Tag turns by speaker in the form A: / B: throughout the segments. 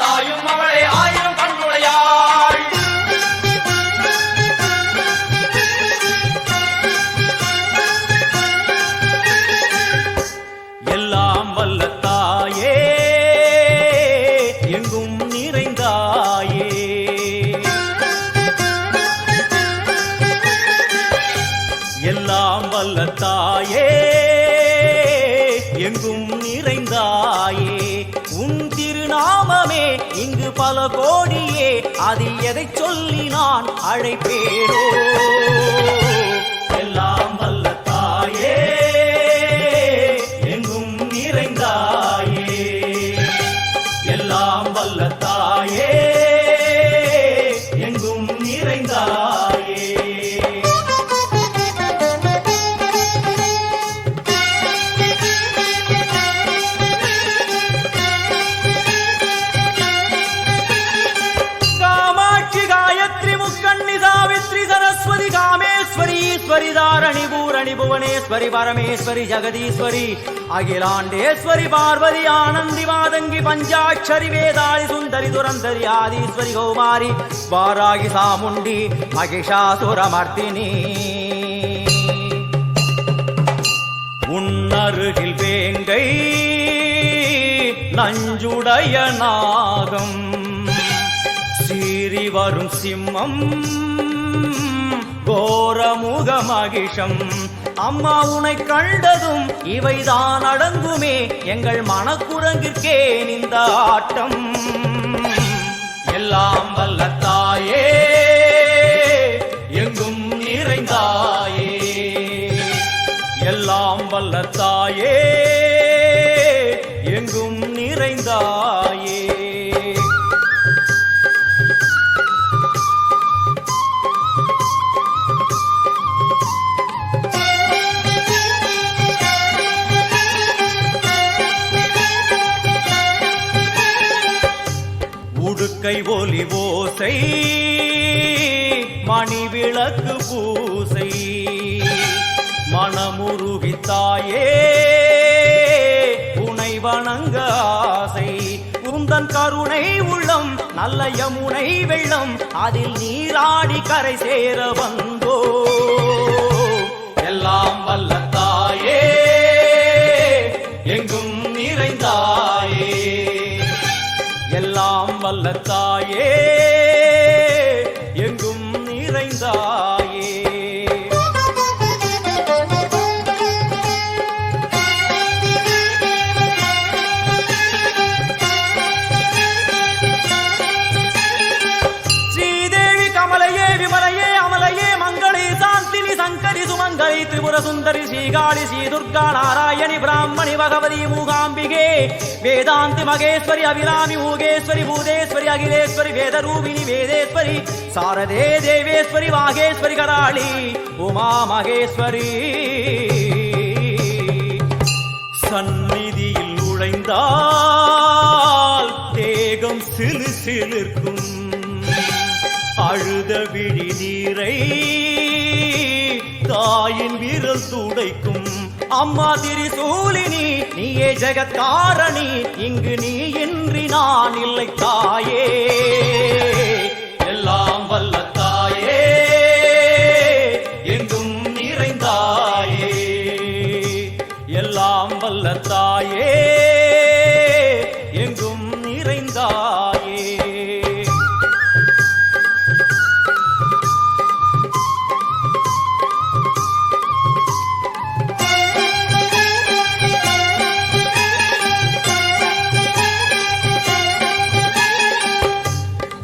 A: தாயும் அவளே ஆயிரம் கண்ணுடையாள். எல்லாம் வல்ல தாயே எங்கும் நிறைந்தாயே, எல்லாம் வல்ல தாயே எங்கும் நிறைந்தாயே. உன் திருநாமமே இங்கு பல கோடியே, அதில் எதை சொல்லி நான் அழைப்பேனோ. எல்லாம் வல்ல தாயே எங்கும் நிறைந்தாயே, எல்லாம் வல்ல தாயே எங்கும் நிறைந்தாயே. सरस्वती कामेश्वरी ईश्वरी धारणी पूरणी भुवनेश्वरी परमेश्वरी जगदीश्वरी अखिलांडेश्वरी पार्वती आनंदी मादंगी पंचाक्षरी वेदाली सुंदरी दुरंधरी आदीश्वरी कौमारी वारागी सामुंडी महिषासुरमर्दिनी. உன்னருகில் வேங்கை நஞ்சுடைய நாகம் சீறி வரும் சிம்மம் கோரமுக மகிஷம். அம்மா உனை கண்டதும் இவைதான் அடங்குமே, எங்கள் மனக்குரங்கிற்கே இந்த ஆட்டம். எல்லாம் வல்ல தாயே எங்கும் நிறைந்தாயே, எல்லாம் வல்ல தாயே எங்கும் நிறைந்தாயே. உடுக்கை ஒலி ஓசை மணி விளக்கு பூசை மனமுருகித்தாயே உனை வணங்க ஆசை. உந்தன் கருணை உள்ளம் நல்ல யமுனை வெள்ளம், அதில் நீராடி கரை சேர வந்தோ. எல்லாம் வல்ல தாயே எங்கும் நிறைந்தாயே, எல்லாம் வல்ல தாயே எங்கும் நிறைந்தாயே. ஸ்ரீதேவி கமலையே விமலையே அமலையே மங்களே சாந்தினி சங்கரி சுமங்கரி திரிபுர சுந்தரி ஸ்ரீகாளி ஸ்ரீ துர்கா நாராயணி பிராமணி பகவதி மூகாம்பிகே வேதாந்தி மகேஸ்வரி அபிராமி மூகேஸ்வரி பூதேஸ்வரி அகிலேஸ்வரி வேதரூபிணி வேதேஸ்வரி சாரதே தேவேஸ்வரி வாகேஸ்வரி கராளி உமா மகேஸ்வரி. சந்நிதியில் நுழைந்தால் தேகம் சிலு சிலிர்க்கும், அழுத விழி நீரை தாயின் விரல் துடைக்கும். அம்மா திரிசூலினி நீயே ஜெகத்காரணி, இங்கு நீ இன்றி நான் இல்லை தாயே. எல்லாம் வல்ல தாயே எங்கும் நிறைந்தாயே, எல்லாம் வல்ல தாயே எங்கும் நிறைந்தாயே.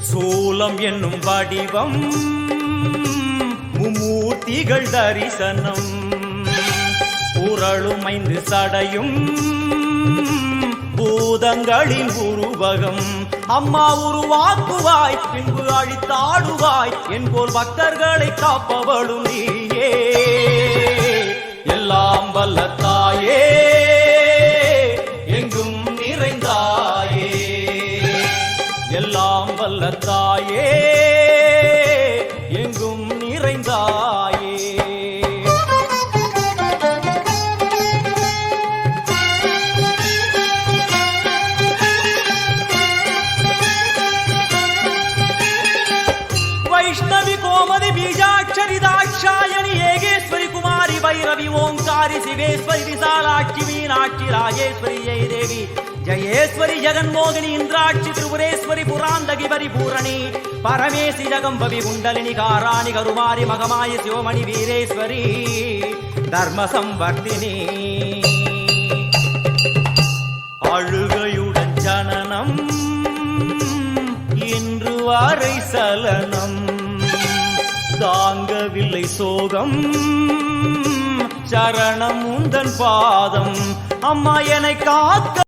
A: சூலம் என்னும் வடிவம் மும்மூர்த்திகள் தரிசனம், உரளும் 5 சடையும் பூதங்களின் உருவகம். அம்மா உருவாக்குவாய் பின்பு அழித்தாடுவாய், என்போல் பக்தர்களை காப்பவளும் நீயே. எல்லாம் வல்ல தாயே எங்கும் நிறைந்தாயே, எல்லாம் வல்ல தாயே எங்கும் நிறைந்தாயே. வைஷ்ணவி கோமதி பீஜாட்சரி தாட்சாயணி ஏகேஸ்வரி குமாரி பைரவி ஓங்காரி சிவேஸ்வரி விசாலாட்சி மீனாட்சி ராஜேஸ்வரி ஜெய தேவி ஜயேஸ்வரி ஜெகன்மோகினி இந்திராட்சி திரிபுரேஸ்வரி புராந்தகி பரிபூரணி பரமேசி ஜகம்பவி குண்டலினி காராணி கருமாரி மகமாயி சிவமணி வீரேஸ்வரி தர்ம சம்வர்த்தினி அழுகையுடன் ஜனனம் இன்று வாரை சலனம் தாங்கவில்லை சோகம் சரணம் உந்தன் பாதம் அம்மா என்னை காக்க